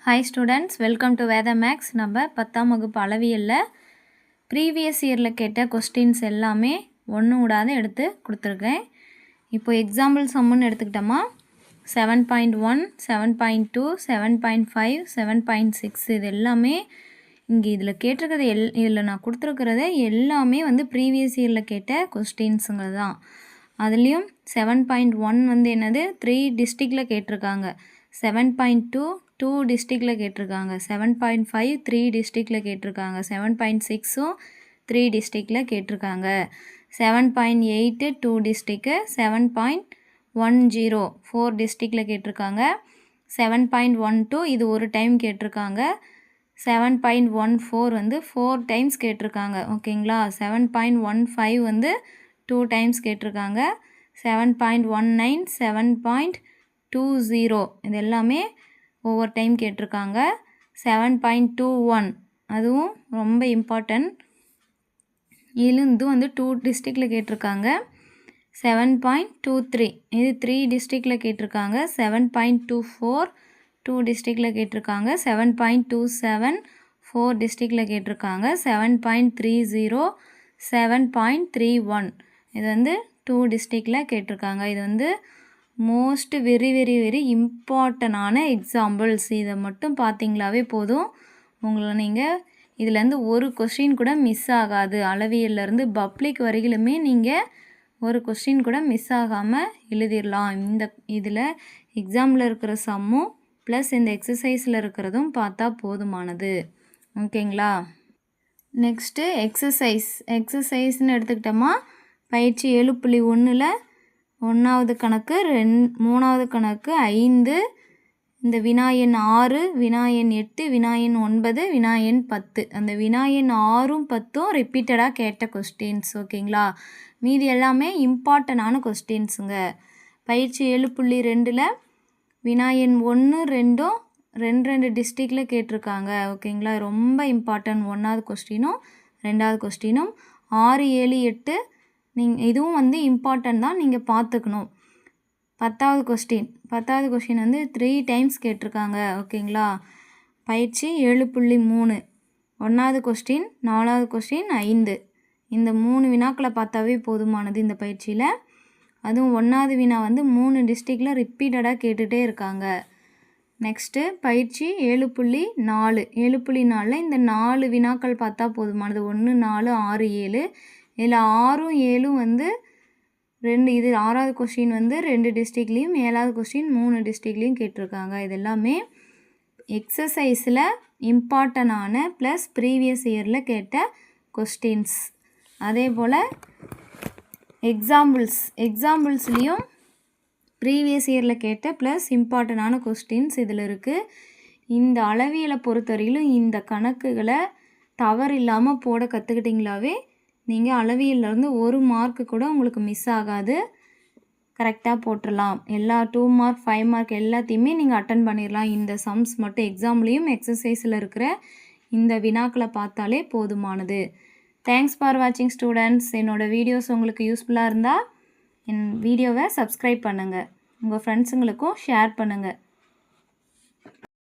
Hi students, welcome to Veda Max. நம்ம 10ஆம் வகுப்பு அளவியல்ல ப்ரீவியஸ் இயரில் கேட்ட கொஸ்டின்ஸ் எல்லாமே ஒன்று விடாத எடுத்து கொடுத்துருக்கேன். இப்போ எக்ஸாம்பிள் சம்முன்னு எடுத்துக்கிட்டோமா 7.1, 7.2, 7.5, 7.6 இது எல்லாமே இங்கே இதில் கேட்டிருக்கிறது இதில் நான் கொடுத்துருக்கிறது எல்லாமே வந்து ப்ரீவியஸ் இயரில் கேட்ட கொஸ்டின்ஸுங்கிறது தான். அதுலேயும் 7.1 வந்து என்னது 3 டிஸ்ட்ரிக்டில் கேட்டிருக்காங்க. 7.2 2 டிஸ்ட்ரிக்டில் கேட்டிருக்காங்க. 7.5 3 டிஸ்ட்ரிக்டில் கேட்டிருக்காங்க. 7.6ம் 3 டிஸ்ட்ரிக்டில் கேட்டிருக்காங்க. 7.8 2 டிஸ்ட்ரிக்கு. 7.10 4 டிஸ்ட்ரிக்டில் கேட்டிருக்காங்க. 7.12 இது ஒரு டைம் கேட்டிருக்காங்க. 7.14 வந்து 4 டைம்ஸ் கேட்டிருக்காங்க. ஓகேங்களா. 7.15 வந்து 2 டைம்ஸ் கேட்டிருக்காங்க. 7.19 7.20 இது எல்லாமே ஒவ்வொரு டைம் கேட்டிருக்காங்க. 7.21 அதுவும் ரொம்ப இம்பார்ட்டன்ட். இதுலேருந்து வந்து 2 டிஸ்ட்ரிக்டில் கேட்டிருக்காங்க. 7.23 இது 3 டிஸ்ட்ரிக்டில் கேட்டிருக்காங்க. 7.24 2 டிஸ்ட்ரிக்டில் கேட்டிருக்காங்க. 7.27 4 டிஸ்ட்ரிக்டில் கேட்டிருக்காங்க. 7.30 7.31 இது வந்து 2 டிஸ்ட்ரிக்டில் கேட்டிருக்காங்க. இது வந்து மோஸ்ட் வெரி இம்பார்ட்டனான எக்ஸாம்பிள்ஸ். இதை மட்டும் பார்த்தீங்களாவே போதும், உங்களை நீங்கள் இதுலேருந்து ஒரு கொஸ்டின் கூட மிஸ் ஆகாது. அளவியல்லேருந்து பப்ளிக் வரையிலுமே நீங்கள் ஒரு கொஸ்டின் கூட மிஸ் ஆகாமல் எழுதிடலாம். இதில் எக்ஸாமில் இருக்கிற சம்மும் ப்ளஸ் இந்த எக்ஸசைஸில் இருக்கிறதும் பார்த்தா போதுமானது. ஓகேங்களா. நெக்ஸ்ட்டு எக்ஸசைஸ்னு எடுத்துக்கிட்டோமா பயிற்சி 7.1ல் 1வது கணக்கு 3வது கணக்கு 5 இந்த வினாயன் 6 வினாயன் 8 வினாயன் 9 வினாயன் 10 அந்த வினாயன் 6ம் 10ம் ரிப்பீட்டடாக கேட்ட கொஸ்டின்ஸ். ஓகேங்களா. மீதி எல்லாமே இம்பார்ட்டனான கொஸ்டின்ஸுங்க. பயிற்சி 7.2ல் வினாயன் 1 2ம் 2 டிஸ்ட்ரிக்டில் கேட்டிருக்காங்க. ஓகேங்களா. ரொம்ப இம்பார்ட்டன்ட் 1வது கொஸ்டினும் 2வது கொஸ்டினும். 6 7 8 இதுவும் வந்து இம்பார்ட்டன்ட் தான், நீங்கள் பார்த்துக்கணும். 10வது கொஸ்டின் வந்து 3 டைம்ஸ் கேட்டிருக்காங்க. ஓகேங்களா. பயிற்சி 7.3 1வது கொஸ்டின் 4வது கொஸ்டின் 5 இந்த 3 வினாக்களை பார்த்தாவே போதுமானது இந்த பயிற்சியில். அதுவும் 1வது வினா வந்து 3 டிஸ்ட்ரிக்டில் ரிப்பீட்டடாக கேட்டுகிட்டே இருக்காங்க. நெக்ஸ்ட்டு பயிற்சி 7.4 7.4ல் இந்த 4 வினாக்கள் பார்த்தா போதுமானது. 1 4 6 7 இதில் 6ம் 7ம் வந்து 2 இது 6வது கொஸ்டின் வந்து 2 டிஸ்ட்ரிக்ட்லேயும் 7வது கொஸ்டின் 3 டிஸ்ட்ரிக்ட்லேயும் கேட்டிருக்காங்க. இது எல்லாமே எக்ஸசைஸில் இம்பார்ட்டனான ப்ளஸ் ப்ரீவியஸ் இயரில் கேட்ட கொஸ்டின்ஸ். அதே போல் எக்ஸாம்பிள்ஸ்லேயும் ப்ரீவியஸ் இயரில் கேட்ட ப்ளஸ் இம்பார்ட்டனான கொஸ்டின்ஸ் இதில் இருக்குது. இந்த அளவியலை பொறுத்தவரையிலும் இந்த கணக்குகளை தவறு இல்லாமல் போட கற்றுக்கிட்டிங்களாவே நீங்கள் அளவியல்லேருந்து 1 மார்க்கு கூட உங்களுக்கு மிஸ் ஆகாது. கரெக்டாக போட்டுடலாம். எல்லா 2 மார்க் 5 மார்க் எல்லாத்தையுமே நீங்கள் அட்டன் பண்ணிடலாம். இந்த சம்ஸ் மட்டும் எக்ஸாம்லேயும் எக்ஸசைஸில் இருக்கிற இந்த வினாக்களை பார்த்தாலே போதுமானது. தேங்க்ஸ் ஃபார் வாட்சிங் ஸ்டூடெண்ட்ஸ். என்னோடய வீடியோஸ் உங்களுக்கு யூஸ்ஃபுல்லாக இருந்தால் என் வீடியோவை சப்ஸ்கிரைப் பண்ணுங்கள். உங்கள் ஃப்ரெண்ட்ஸுங்களுக்கும் ஷேர் பண்ணுங்கள்.